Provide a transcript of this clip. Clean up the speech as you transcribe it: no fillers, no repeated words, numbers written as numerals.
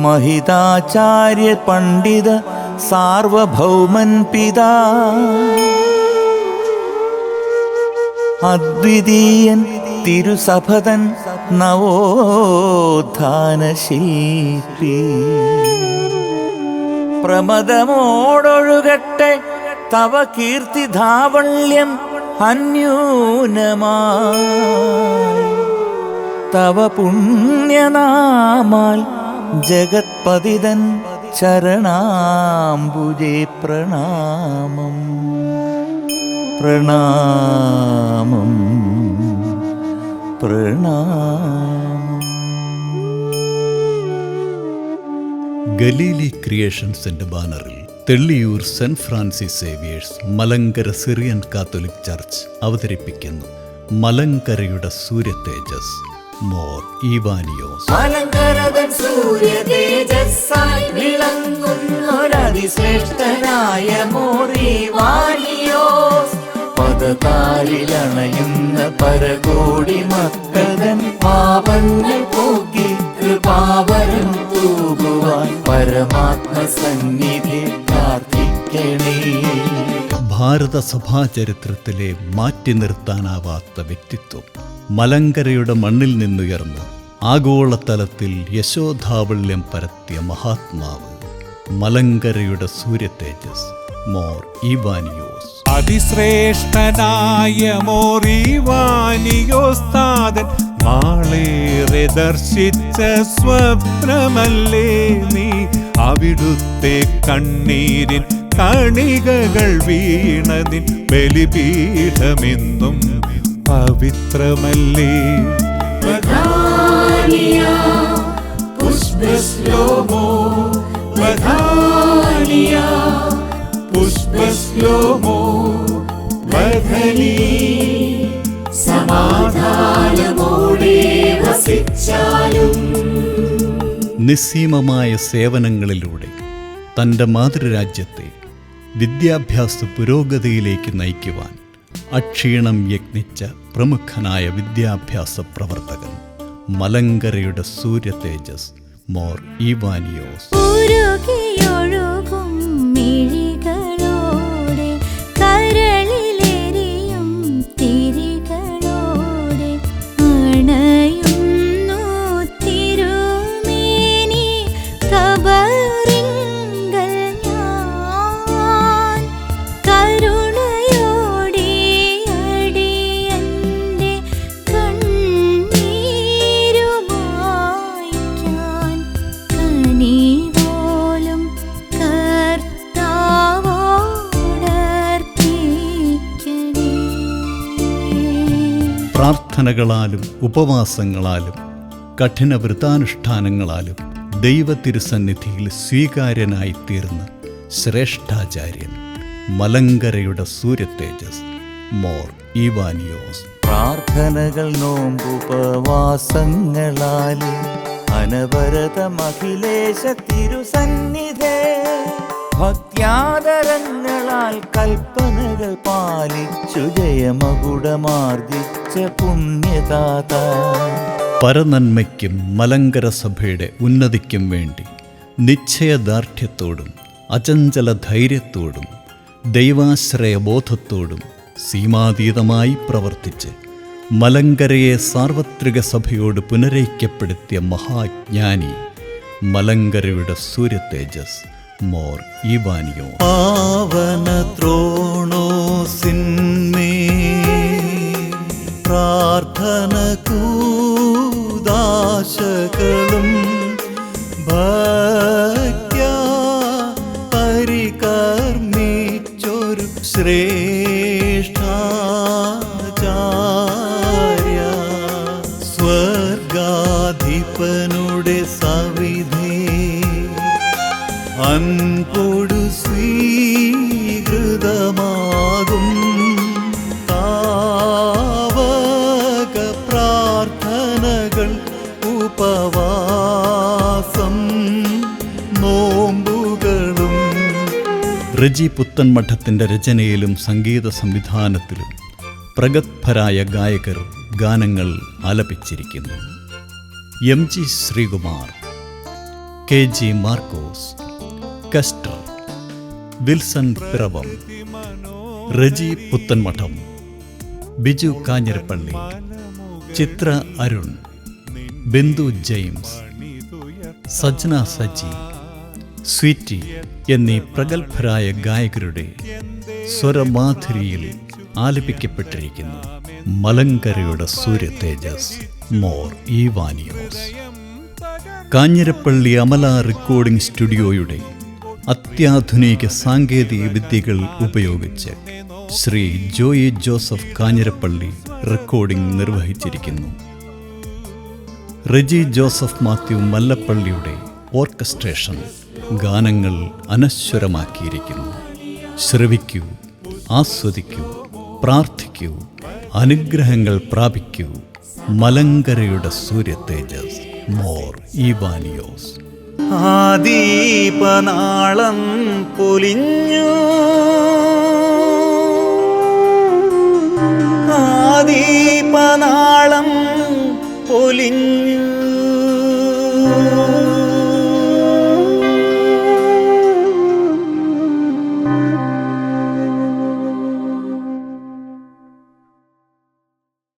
महिताचार्य पण्डित सार्वभौमन् पिता अद्वितीयन् तिरुसभदन नवोत्ഥാനശില്പി പ്രമദമോടൊഴുകട്ടെ തവ കീർത്തിധാവള്യം അന്യൂനമായി തവ പുണ്യനാമാൽ ജഗത്പതിതൻ ചരണാംബുജേ പ്രണാമം പ്രണാമം ഗലീലി ക്രിയേഷൻസിന്റെ ബാനറിൽ Thelliyoor saint Francis Xavier's Malankara Syrian Catholic church അവതരിപ്പിക്കുന്നു മലങ്കരയുടെ സൂര്യതേജസ് മോർ ഈവാനിയോസ്. മലങ്കരതൻ സൂര്യതേജസ്സായി വിളങ്ങുന്നൊരതിശ്രേഷ്ഠനായ മോർ ഈവാനിയോസ് പദതാലിലണയുന്ന പരകോടി മക്കളൻ പാപങ്ങൾ പോക്കി കൃപാവരം തൂകുവാൻ പരമാത്മസന്നിധി പ്രാർത്ഥിക്കണേ. ഭാരത സഭാ ചരിത്രത്തിലെ മാറ്റി നിർത്താനാവാത്ത വ്യക്തിത്വം, മലങ്കരയുടെ മണ്ണിൽ നിന്നുയർന്ന് ആഗോളതലത്തിൽ യശോധാവള്യം പരത്തിയ മഹാത്മാവ്, മലങ്കരയുടെ സൂര്യതേജസ് മോർ ഈവാനിയോസ്. അതിശ്രേഷ്ഠനായ മോർ ഈവാനിയോസ് താതൻ നാളേറെ ദർശിച്ച സ്വപ്നമല്ലേ നീ, അവിടുത്തെ കണ്ണീരിൻ കണികകൾ വീണതിൻ ബലിപീഠമെന്നും പവിത്രമല്ലേ. നിസ്സീമമായ സേവനങ്ങളിലൂടെ തൻ്റെ മാതൃരാജ്യത്തെ വിദ്യാഭ്യാസ പുരോഗതിയിലേക്ക് നയിക്കുവാൻ അക്ഷീണം യത്നിച്ച പ്രമുഖനായ വിദ്യാഭ്യാസ പ്രവർത്തകൻ, മലങ്കരയുടെ സൂര്യതേജസ് മോർ ഈവാനിയോസ്. പ്രാർത്ഥനകളാലും ഉപവാസങ്ങളാലും കഠിന വ്രതാനുഷ്ഠാനങ്ങളാലും ദൈവതിരുസന്നിധിയിൽ സ്വീകാര്യനായി തീർന്ന ശ്രേഷ്ഠാചാര്യൻ, മലങ്കരയുടെ സൂര്യതേജസ് മോർ ഈവാനിയോസ്. പ്രാർത്ഥനകൾ നോമ്പുപവാസങ്ങളാലും അനവരതം അഖിലേശ തിരുസന്നിധേ, ഭക്ത്യാദരങ്ങളാൽ കൽപ്പനകൾ പാലിച്ചു ജയമകുടമാർജിച്ച പുണ്യദാത. പരനന്മയ്ക്കും മലങ്കര സഭയുടെ ഉന്നതിക്കും വേണ്ടി നിശ്ചയദാർഢ്യത്തോടും അചഞ്ചല ധൈര്യത്തോടും ദൈവാശ്രയബോധത്തോടും സീമാതീതമായി പ്രവർത്തിച്ച് മലങ്കരയെ സാർവത്രിക സഭയോട് പുനരൈക്യപ്പെടുത്തിയ മഹാജ്ഞാനി, മലങ്കരയുടെ സൂര്യതേജസ് മോർ ഈവാനിയോസ്. പാവന ത്രോണോസിന്മേ പ്രാർത്ഥന കൂദാശകളും ഭക്ത്യാ പരികർമ്മിച്ചൊരു ശ്രേഷ്ഠാചാര്യ, സ്വർഗാധിപനുടെ സവിധേ അൻപൊടു സ്വീകൃതമാകും താവക പ്രാർത്ഥനകൾ, ഉപവാസം, നോമ്പുകളും. റജി പുത്തൻമഠത്തിൻ്റെ രചനയിലും സംഗീത സംവിധാനത്തിലും പ്രഗത്ഭരായ ഗായകർ ഗാനങ്ങൾ ആലപിച്ചിരിക്കുന്നു. M G Sreekumar, KG Markose, Kester, Wilson Piravom, Reji Puthenmadom, Biju Kanjirappally, Chithra Arun, Bindu James, Sajna Saji, Sweety എന്നീ പ്രഗത്ഭരായ ഗായകരുടെ സ്വരമാധുരിയിൽ ആലപിക്കപ്പെട്ടിരിക്കുന്നു മലങ്കരയുടെ സൂര്യതേജസ് മോർ ഈവാനിയോസ്. കാഞ്ഞിരപ്പള്ളി അമല റെക്കോർഡിംഗ് സ്റ്റുഡിയോയുടെ അത്യാധുനിക സാങ്കേതിക വിദ്യകൾ ഉപയോഗിച്ച് ശ്രീ ജോയി ജോസഫ് കാഞ്ഞിരപ്പള്ളി റെക്കോർഡിംഗ് നിർവഹിച്ചിരിക്കുന്നു. റെജി ജോസഫ് മാത്യു മല്ലപ്പള്ളിയുടെ ഓർക്കസ്ട്രേഷൻ ഗാനങ്ങൾ അനശ്വരമാക്കിയിരിക്കുന്നു. ശ്രവിക്കൂ, ആസ്വദിക്കൂ, പ്രാർത്ഥിക്കൂ, അനുഗ്രഹങ്ങൾ പ്രാപിക്കൂ. മലങ്കരയുടെ സൂര്യതേജസ് മോർ ഈവാനിയോസ്. ആദീപനാളം പൊലിഞ്ഞു, ആദീപനാളം പൊലിഞ്ഞു,